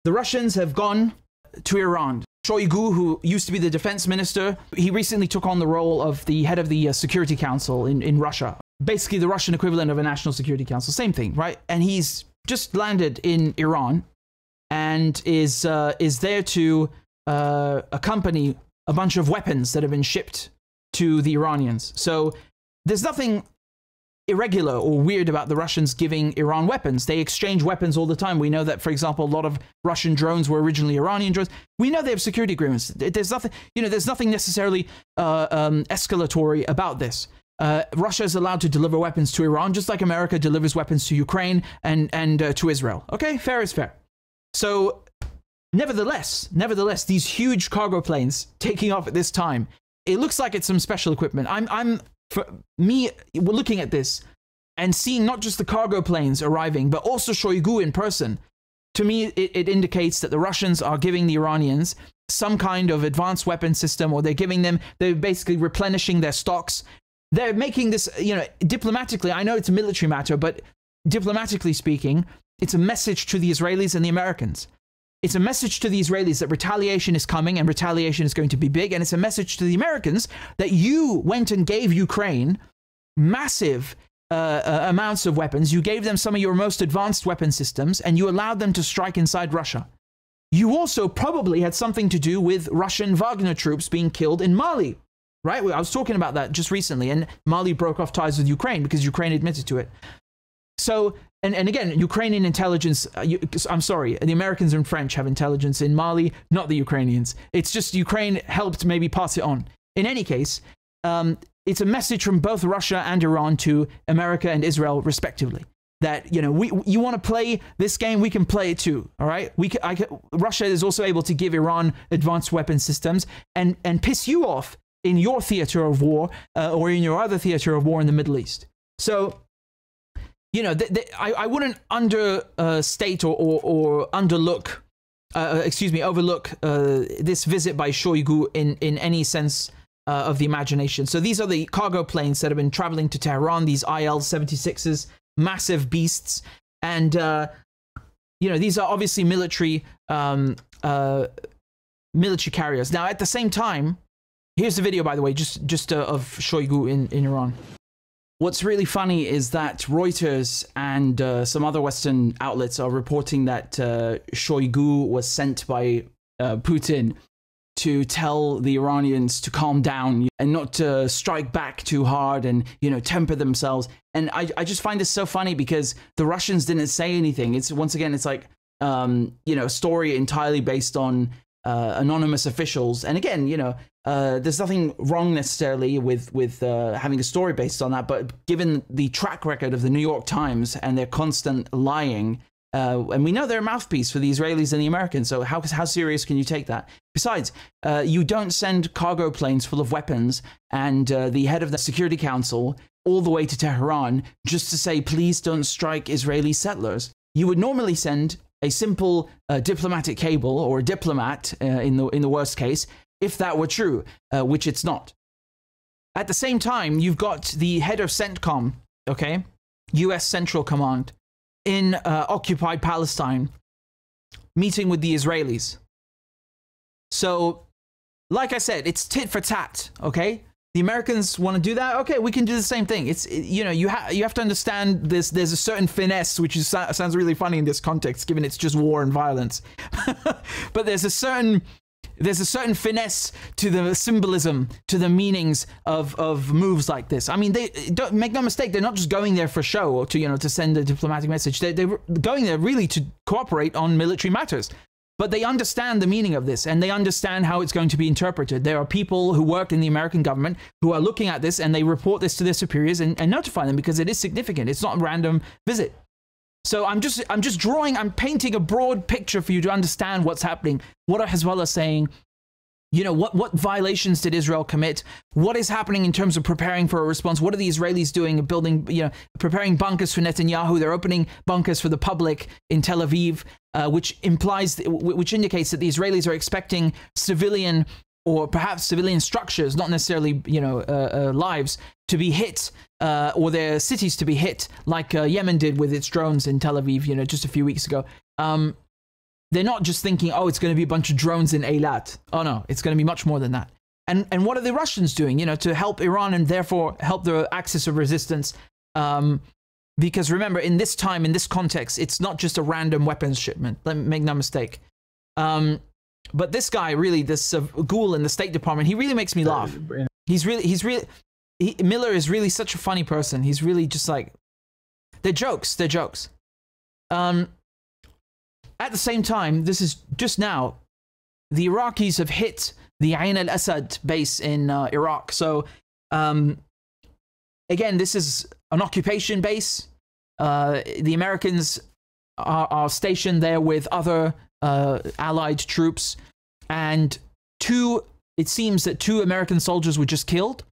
the Russians have gone to Iran. Shoigu, who used to be the defense minister, he recently took on the role of the head of the Security Council in Russia. Basically the Russian equivalent of a National Security Council, same thing, right? And he's just landed in Iran and is there to accompany a bunch of weapons that have been shipped to the Iranians. So there's nothing irregular or weird about the Russians giving Iran weapons. They exchange weapons all the time. We know that, for example, a lot of Russian drones were originally Iranian drones. We know they have security agreements. There's nothing, there's nothing necessarily escalatory about this. Russia is allowed to deliver weapons to Iran, just like America delivers weapons to Ukraine and to Israel. Okay, fair is fair. So, nevertheless, these huge cargo planes taking off at this time, it looks like it's some special equipment. For me, we're looking at this and seeing not just the cargo planes arriving, but also Shoigu in person. To me, it indicates that the Russians are giving the Iranians some kind of advanced weapon system, or they're basically replenishing their stocks. They're making this, diplomatically, I know it's a military matter, but diplomatically speaking, it's a message to the Israelis and the Americans. It's a message to the Israelis that retaliation is coming and retaliation is going to be big. And it's a message to the Americans that you went and gave Ukraine massive amounts of weapons. You gave them some of your most advanced weapon systems and you allowed them to strike inside Russia. You also probably had something to do with Russian Wagner troops being killed in Mali, right? I was talking about that just recently, and Mali broke off ties with Ukraine because Ukraine admitted to it. So, and again, Ukrainian intelligence, I'm sorry, the Americans and French have intelligence in Mali, not the Ukrainians. It's just Ukraine helped maybe pass it on. In any case, it's a message from both Russia and Iran to America and Israel, respectively, that, you want to play this game, we can play it too, all right? Russia is also able to give Iran advanced weapon systems and piss you off in your theater of war or in your other theater of war in the Middle East. So, I wouldn't understate or overlook this visit by Shoigu in any sense of the imagination. So these are the cargo planes that have been traveling to Tehran, these IL-76s, massive beasts. And, these are obviously military carriers. Now, at the same time, here's the video, by the way, just of Shoigu in Iran. What's really funny is that Reuters and some other Western outlets are reporting that Shoigu was sent by Putin to tell the Iranians to calm down and not to strike back too hard and, temper themselves. And I just find this so funny because the Russians didn't say anything. It's once again, it's like, a story entirely based on anonymous officials. And again, there's nothing wrong necessarily with having a story based on that, but given the track record of the New York Times and their constant lying, and we know they're a mouthpiece for the Israelis and the Americans, so how serious can you take that? Besides, you don't send cargo planes full of weapons and the head of the Security Council all the way to Tehran just to say, please don't strike Israeli settlers. You would normally send a simple diplomatic cable or a diplomat in the worst case, if that were true, which it's not. At the same time, you've got the head of CENTCOM, okay, US Central Command, in occupied Palestine, meeting with the Israelis. So, like I said, it's tit for tat, okay? The Americans want to do that. Okay, we can do the same thing. It's, you have to understand this. There's a certain finesse, which sounds really funny in this context, given it's just war and violence. But there's a certain finesse to the symbolism, to the meanings of moves like this. I mean, don't make no mistake, they're not just going there for show or to send a diplomatic message. They're going there really to cooperate on military matters. But they understand the meaning of this, and they understand how it's going to be interpreted. There are people who work in the American government who are looking at this, and they report this to their superiors and notify them because it is significant. It's not a random visit. So I'm painting a broad picture for you to understand what's happening. What are Hezbollah saying? What violations did Israel commit? What is happening in terms of preparing for a response? What are the Israelis doing? Building, preparing bunkers for Netanyahu. They're opening bunkers for the public in Tel Aviv, which indicates that the Israelis are expecting civilian or perhaps civilian structures, not necessarily, lives, to be hit, or their cities to be hit, like Yemen did with its drones in Tel Aviv, just a few weeks ago. they're not just thinking, oh, it's going to be a bunch of drones in Eilat. Oh no, it's going to be much more than that. And what are the Russians doing, you know, to help Iran and therefore help the axis of resistance? Because remember, in this time, in this context, it's not just a random weapons shipment. Let me make no mistake. But this guy, really, this ghoul in the State Department, he really makes me laugh. Miller is really such a funny person. He's really just like, they're jokes. They're jokes. At the same time, this is just now, the Iraqis have hit the Ain al-Assad base in Iraq. So, again, this is an occupation base. The Americans are stationed there with other allied troops. And it seems that 2 American soldiers were just killed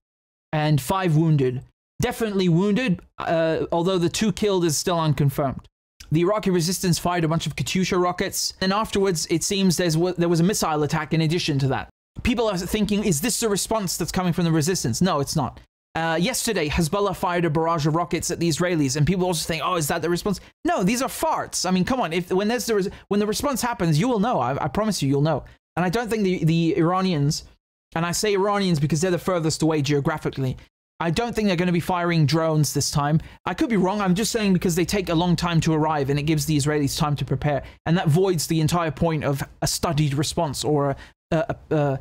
and 5 wounded. Definitely wounded, although the 2 killed is still unconfirmed. The Iraqi resistance fired a bunch of Katyusha rockets, and afterwards it seems there was a missile attack in addition to that. People are thinking, is this the response that's coming from the resistance? No, it's not. Yesterday, Hezbollah fired a barrage of rockets at the Israelis, and people also think, oh, is that the response? No, these are farts. I mean, come on, when the response happens, you will know. I promise you, you'll know. And I don't think the Iranians, and I say Iranians because they're the furthest away geographically, I don't think they're going to be firing drones this time. I could be wrong. I'm just saying because they take a long time to arrive and it gives the Israelis time to prepare. And that voids the entire point of a studied response or a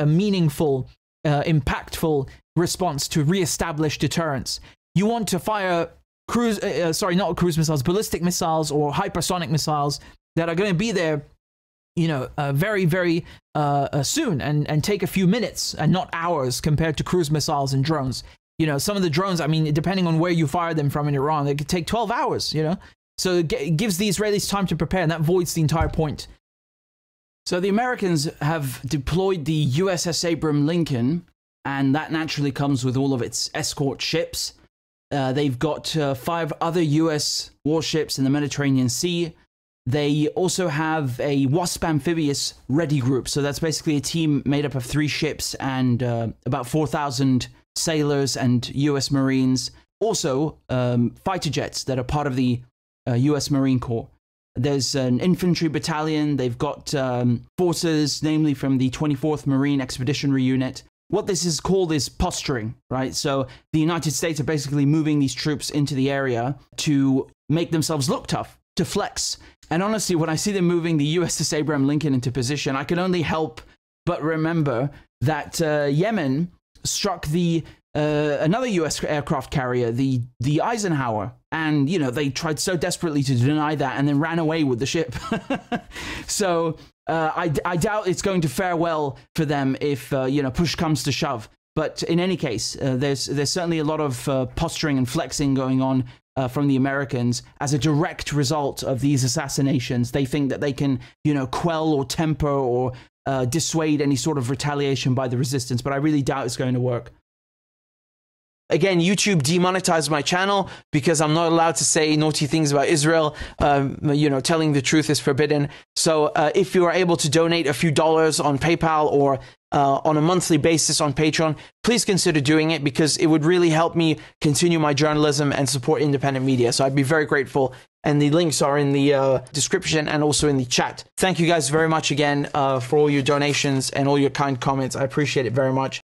meaningful, impactful response to reestablish deterrence. You want to fire not cruise missiles, ballistic missiles or hypersonic missiles that are going to be there, you know, very, very soon and take a few minutes and not hours compared to cruise missiles and drones. You know, some of the drones, I mean, depending on where you fire them from in Iran, they could take 12 hours, you know? So it gives the Israelis time to prepare, and that voids the entire point. So the Americans have deployed the USS Abraham Lincoln, and that naturally comes with all of its escort ships. They've got 5 other US warships in the Mediterranean Sea. They also have a WASP amphibious ready group. So that's basically a team made up of 3 ships and about 4,000 sailors and US Marines. Also, fighter jets that are part of the US Marine Corps. There's an infantry battalion. They've got forces, namely from the 24th Marine Expeditionary Unit. What this is called is posturing, right? So the United States are basically moving these troops into the area to make themselves look tough, to flex. And honestly, when I see them moving the USS Abraham Lincoln into position, I can only help but remember that Yemen struck another US aircraft carrier, the Eisenhower. And, you know, they tried so desperately to deny that and then ran away with the ship. So I doubt it's going to fare well for them if, you know, push comes to shove. But in any case, there's certainly a lot of posturing and flexing going on from the Americans as a direct result of these assassinations. They think that they can, you know, quell or temper or dissuade any sort of retaliation by the resistance. But I really doubt it's going to work. Again, YouTube demonetized my channel because I'm not allowed to say naughty things about Israel. You know, telling the truth is forbidden. So if you are able to donate a few dollars on PayPal or on a monthly basis on Patreon, please consider doing it because it would really help me continue my journalism and support independent media. So I'd be very grateful. And the links are in the description and also in the chat. Thank you guys very much again for all your donations and all your kind comments. I appreciate it very much.